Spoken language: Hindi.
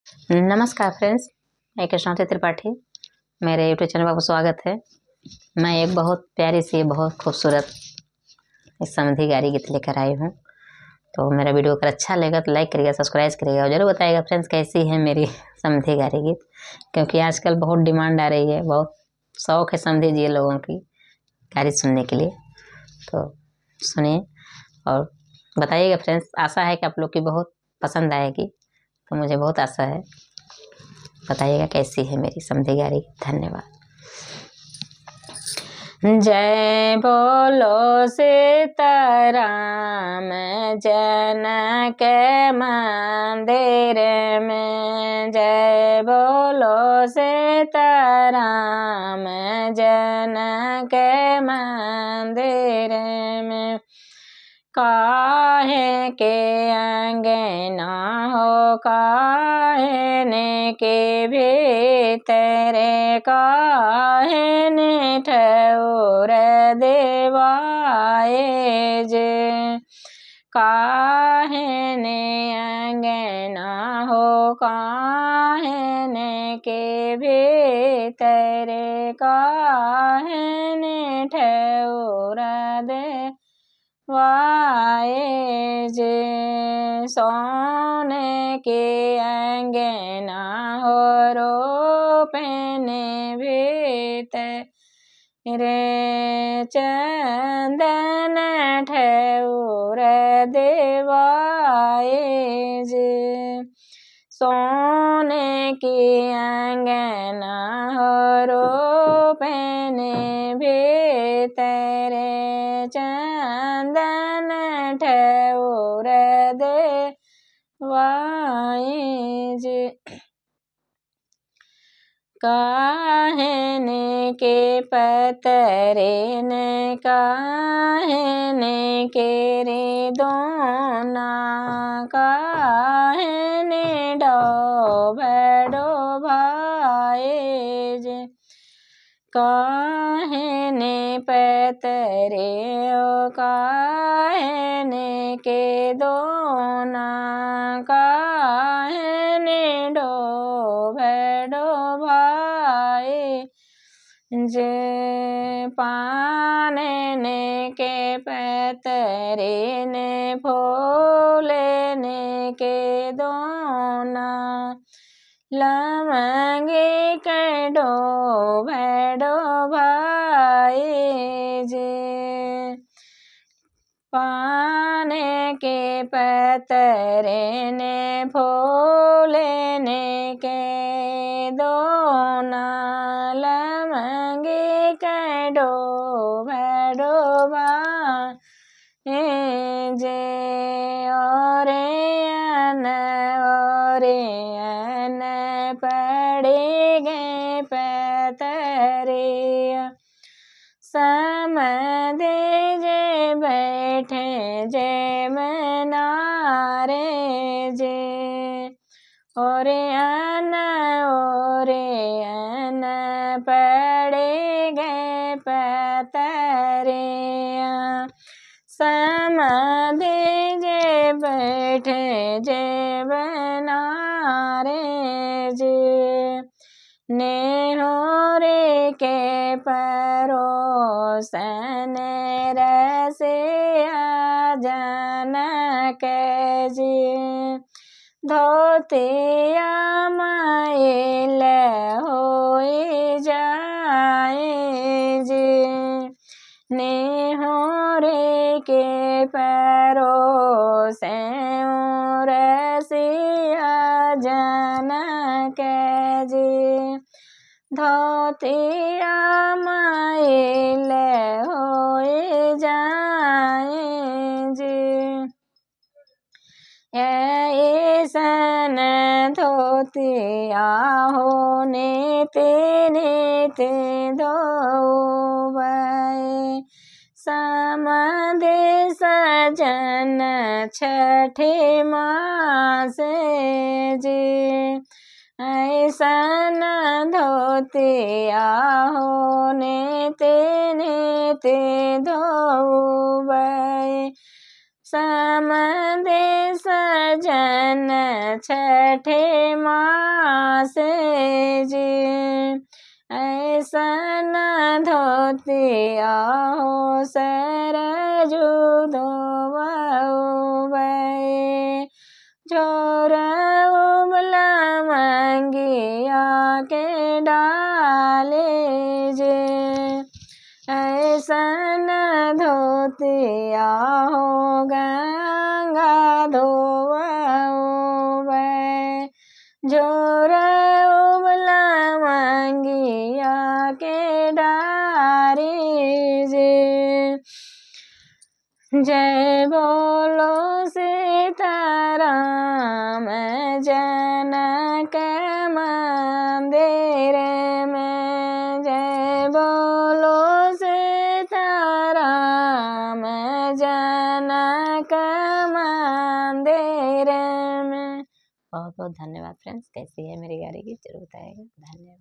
नमस्कार फ्रेंड्स, मैं कृष्णावती त्रिपाठी। मेरे यूट्यूब चैनल पर आपका स्वागत है। मैं एक बहुत प्यारी सी बहुत खूबसूरत इस समधी गारी गीत लेकर आई हूँ। तो मेरा वीडियो अगर अच्छा लगेगा तो लाइक करिएगा, सब्सक्राइब करिएगा और ज़रूर बताइएगा फ्रेंड्स कैसी है मेरी समधी गारी गीत, क्योंकि आजकल बहुत डिमांड आ रही है, बहुत शौक़ है समधी जी लोगों की गारी सुनने के लिए। तो सुनिए और बताइएगा फ्रेंड्स। आशा है कि आप लोग की बहुत पसंद आएगी, तो मुझे बहुत आशा है। बताइएगा कैसी है मेरी समधी गारी। धन्यवाद। जय बोलो सीताराम जनक मंदिर में, जय बोलो सीताराम जनक मंदिर में। काहे के अंगना हो काहे के भीतर, काहे ने ठौर देवाए जे। काहे ने अंगना हो काहे के भीतर, काहे ने ठौर दे वाए जे। सोने के अंगना हो रोपने भीतर, चंदन ठौर देवाए जे। सोने की अंगना हो रोपने भीतर, चंदन ठौर देवाए जे। काहे के पतरे ने काहे के रे दोना, काहे डोभ डोभाए जे। काहे पतरे ओ काहे के दोना, काहे डोभ डोभाए जे। पाने के पतरे ने फूले के दोना, लमंगे के डोभ डोभाए जे। पाने के पतरे ने फूले के दोना, लमंगे के डोभ डोभाए जे। ओरे अन पड़े गए पतरे, समधे जे बैठे जे मनारे जे। ओरे अन पड़े गए पतरे, समधे जे बैठे जे बनारे जे। नेहोरे के परोसन रसिया जनक जी, धोतिया मैल होई जाए जी। नेहोरे के परोसन रसिया जनक जी, धोतिया मैल होई जाए जी। ऐसन धोतिया होने तेने धोबे, समधे सजन छठे मास जी। ऐसन धोतिया होने तेने धोबे, समदे सजन छठे मास जी, ऐसन धोती आहो सरजू धोवै, झोर उबला मंगिया के डाले जे, ऐसन धोती आहो गंगा धोवै, झोर उबला मंगिया के डारे जे। जय बोलो सीताराम जनक मंदिर में, जय बोलो सीताराम जनक मंदिर में। बहुत बहुत धन्यवाद फ्रेंड्स। कैसी है मेरी गाड़ी की जरूर बताइएगा। धन्यवाद।